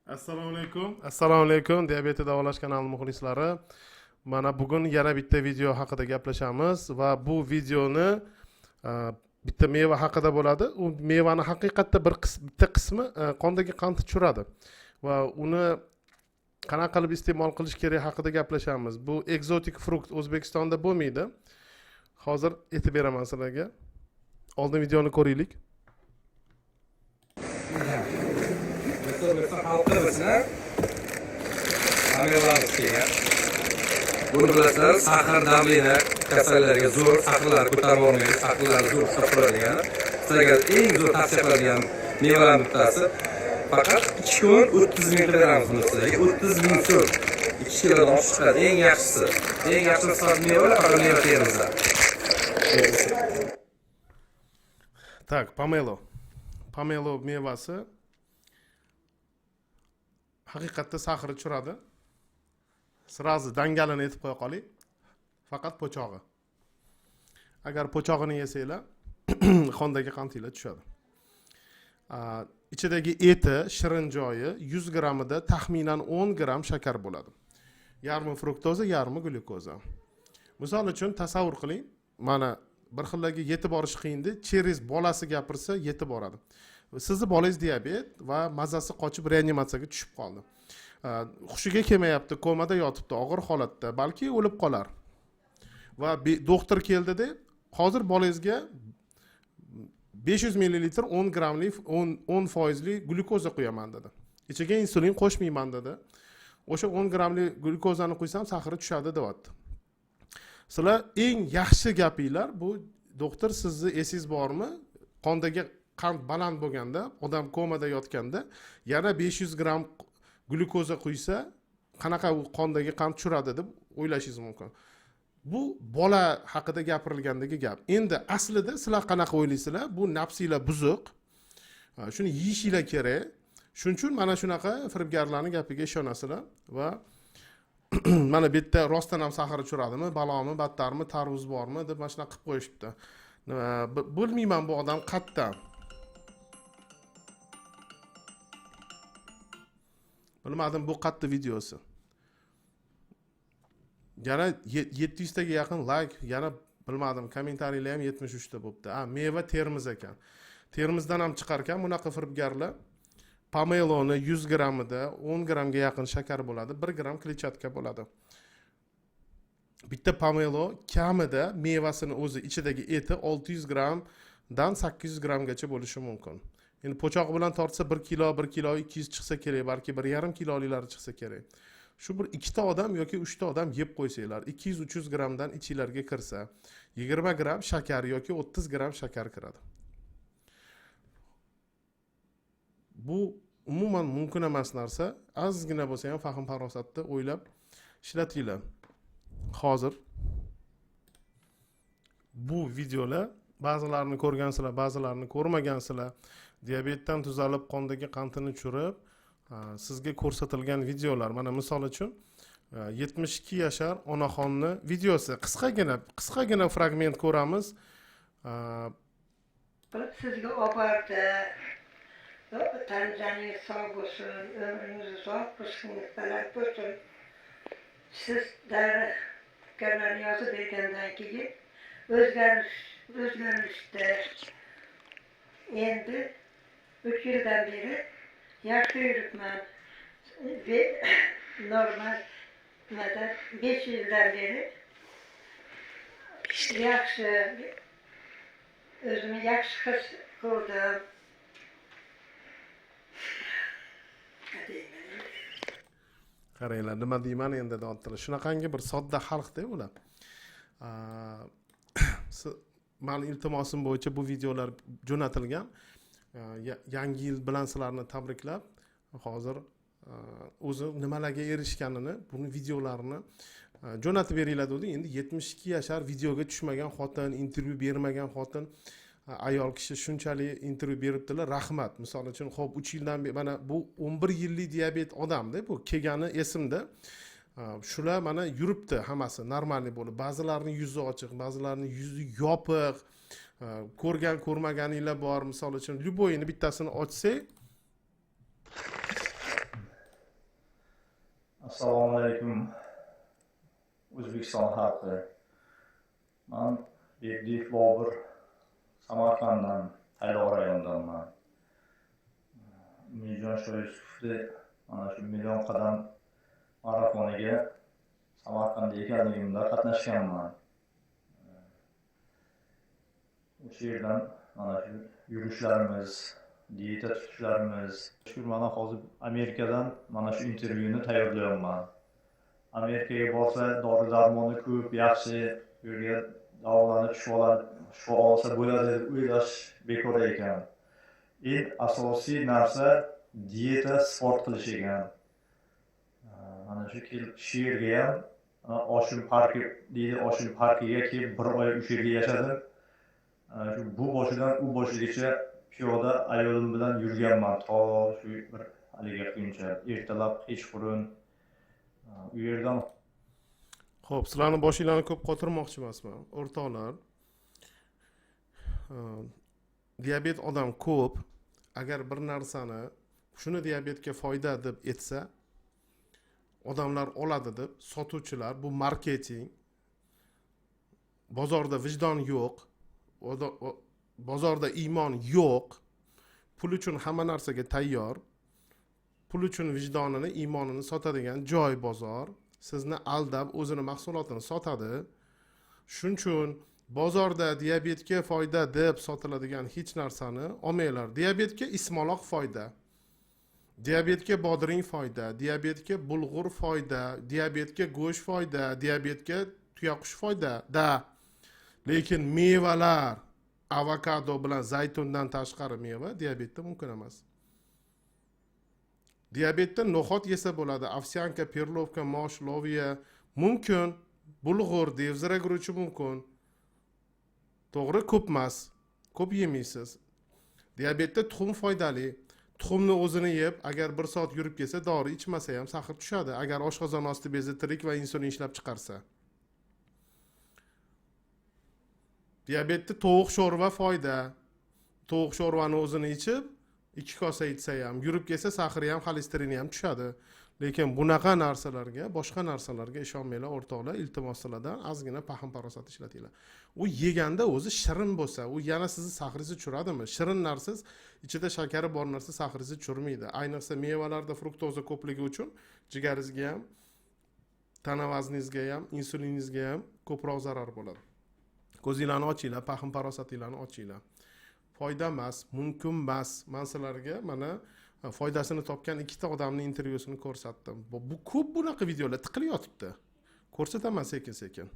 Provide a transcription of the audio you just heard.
Assalomu alaykum. Assalomu alaykum. Diabetni davolash kanali muxlislari. Mana bugun yana bitta video haqida gaplashamiz va bu videoni bitta meva haqida bo'ladi. U mevani haqiqatda bitta qismi qondagi qandni tushiradi va uni qanaqa qilib iste'mol qilish kerak haqida gaplashamiz. Bu ekzotik frukt O'zbekistonda bo'lmaydi. Hozir aytib beraman sizlarga. Oldin videoni ko'raylik. Halkımızlar ameliyat keyin. Bunu bilasizlar, sahar damlini kasallarga zo'r, sahirlar ko'tarib olmaydi, sahirlar zo'r hisoblanadigan. Sizlarga eng zo'r tavsiya qiladigan mevalarning bittasi faqat 2 kun 30 ming beramiz buni sizlarga. 30 ming so'm. 2 kilodan oshib chiqadi, eng yaxshisi. Eng yaxshi sifat mevalar faqat meva terimizda. Tak, Pomelo mevasi haqiqatda sahri tushiradi. Sirazi dangalini aytib qo'ya qoling. Faqat po'chog'i. Agar po'chog'ini yesanglar, qondagi qandinglar tushadi. Ichidagi eti, shirin joyi 100 grammida taxminan 10 gram shakar bo'ladi. Yarmi fruktoza, yarmi glyukoza. Misol uchun tasavvur qiling, mana bir xillarga yetib borish qiyindi, cheris bolasi gapirsa yetib boradi. Sizni bolangiz diabet va mazasi qochib reanimatsiyaga tushib qoldi. Hushiga kelmayapti, komada yotibdi, og'ir holatda, balki o'lib qolar. Va doktor keldida, hozir bolangizga 500 ml 10 gramlik 10% glyukoza qo'yaman dedi. Ichiga insulin qo'shmayman dedi. O'sha 10 gramlik glyukozani qo'ysam sahri tushadi deyapti. Sizlar eng yaxshi gapinglar bu doktor sizni esingiz bormi? Qondagi qand baland bo'lganda, odam komada yotganda yana 500 gram glyukoza quysa, qanaqa u qondagi qand tushiradi deb o'ylashingiz mumkin. Bu bola haqida gapirilgandagi gap. Endi aslida sizlar qanaqa o'ylaysizlar? Bu nafsinglar buzuq. Shuni yeyishinglar kerak. Shuning uchun mana shunaqa firibgarlarning gapiga ishonasizlar va mana bu yerda rostdan ham sahar tushiradimi, balomi, battarmi, tarvuz bormi deb mana shunaqa qilib qo'yishibdi. Bilmayman bu odam qayerdan. Bilmadim bu qayerda videosi. Yana 700 taga yaqin like, yana bilmadim kommentariyalar ham 73 ta bo'pti. Meva Termiz ekan. Termizdan ham chiqar ekan bunaqa firibgarlar. Pomeloni 100 grammida 10 gramga yaqin shakar bo'ladi, 1 gram kletchatka bo'ladi. Bitta pomelo kamida mevasini o'zi ichidagi eti 600 gramdan 800 gramgacha bo'lishi mumkin. Endi po'choq bilan tortsa 1 kilo 200 chiqsa kerak, balki 1,5 kiloliklar chiqsa kerak. Shu bir ikkita odam yoki 3 ta odam yeb qo'ysanglar, 200-300 gramdan ichinglarga kirsa, 20 gram shakar yoki 30 gram shakar kiradi. Bu umuman mumkin emas narsa. Ozgina bo'lsa ham fahm farosatda o'ylab ishlatinglar. Hozir bu videolar ba'zilarini ko'rgansizlar, ba'zilarini ko'rmagansizlar. Diabetdan tuzalib qondagi qandini tushirib, sizga ko'rsatilgan videolar. Mana misol uchun 72 yashar onaxonni videosi. Qisqagina fragment ko'ramiz. Sizga obordi. Tanlaringiz sog' bo'lsin, ömrünüz uzoq bo'lsin, baland bo'lsin. Siz fikrlarni yozib bergandan keyin o'zgarishdi. Endi 3 yildan beri yaxshi yuribman. Normal 5 yildan beri yaxshi o'zimni yaxshi his qildim. Qaranglar, nima deyman endi deyaptilar. Shunaqangi bir sodda xalqda ular. Meni iltimosim bo'yicha bu videolar jo'natilgan. Yangi yil bilan sizlarni tabriklab, hozir o'zi nimalarga erishganini, buni videolarini jo'natib beringlar dedi. Endi 72 yashar videoga tushmagan xotin, intervyu bermagan xotin, ayol kishi shunchalik intervyu beribdilar. Rahmat. Misol uchun, xo'p 3 yildan beri mana bu 11 yillik diabet odamda, bu kelgani esimda. Shular mana yuribdi hammasi normalniy bo'lib. Ba'zilarining yuzi ochiq, ba'zilarining yuzi yopiq. Ko'rmaganinglar bor. Misol uchun, Lyuboyni bittasini ochsak, Assalomu alaykum O'zbekiston xalqi. Men Berdiyev Bobur Samarqanddan, Tayloq rayonidanman. Umidjon Shoyisovni mana shu million qadam marafoniga Samarqandda ekanligimda qatnashganman. O'sha yerdan mana shu yurishlarimiz, dieta tutishlarimiz. Shu mana hozir Amerikadan mana shu intervyuni tayyorlayapman. Amerikaga borsa dori-darmoni ko'p, yaxshi, bu yerga davolanib shifo olsa bo'ladi deb o'ylash bekor ekan. Eng asosiy narsa dieta, sport qilish ekan. Mana shu yerga ham Oshim parki deydi, Oshim parkiga kelib 1 oy o'sha yerda yashadim. Bu boshidan u boshigacha piyoda ayolim bilan yurganman to shu bir haliga kuncha. Ertalab kechqurun u yerdan. Xo'p, sizlarning boshinglarni ko'p qotirmoqchi emasman, o'rtoqlar. Diabet odam ko'p. Agar bir narsani shuni diabetga foyda deb etsa, odamlar oladi deb sotuvchilar, bu marketing. Bozorda vijdon yo'q, bozorda iymon yo'q. Pul uchun hamma narsaga tayyor. Pul uchun vijdonini, iymonini sotadigan joy bozor. Sizni aldab o'zini mahsulotini sotadi. Shuning uchun bozorda diabetga foyda deb sotiladigan hech narsani olmanglar. Diabetga ismaloq foyda. Diabetga bodring foyda, diabetga bulg'ur foyda, diabetga go'sht foyda, diabetga tuyaqush foyda. Lekin mevalar, avokado bilan zaytundan tashqari meva diabetda mumkin emas. Diabetda no'xat yesa bo'ladi, ovsyanka, perlovka, mosh, loviya mumkin, bulg'ur, devzira guruchi mumkin. To'g'ri, ko'p emas. Ko'p yemaysiz. Diabetda tuxum foydali. Tuxumni o'zini yeb, agar 1 soat yurib kelsa, dori ichmasa ham saxir tushadi, agar oshqozon osti bezi tirik va insulin ishlab chiqarsa. Diabetda tovuq sho'rva foyda. Tovuq sho'rvani o'zini ichib, 2 kosa ichsa ham, yurib kelsa, saxiri ham, xolesterini ham tushadi. Lekin bunaqa narsalarga, boshqa narsalarga ishonmanglar, o'rtoqlar. Iltimos sizlardan ozgina paxm parosat ishlatinglar. U yeganda o'zi shirin bo'lsa, u yana sizni saxiringizni tushiradimi? Shirin narsa, ichida shakari bor narsa saxiringizni tushirmaydi. Ayniqsa mevalarda fruktoza ko'pligi uchun jigaringizga ham, tana vazningizga ham, insuliningizga ham ko'proq zarar bo'ladi. Ko'zinglarni ochinglar, paxm parosatinglarni ochinglar. Foyda emas, mumkin emas. Men sizlarga mana foydasini topgan 2 ta odamning intervyusini ko'rsatdim. Bu ko'p bunaqa videolar tiqilib yotibdi. Ko'rsataman sekin-sekin.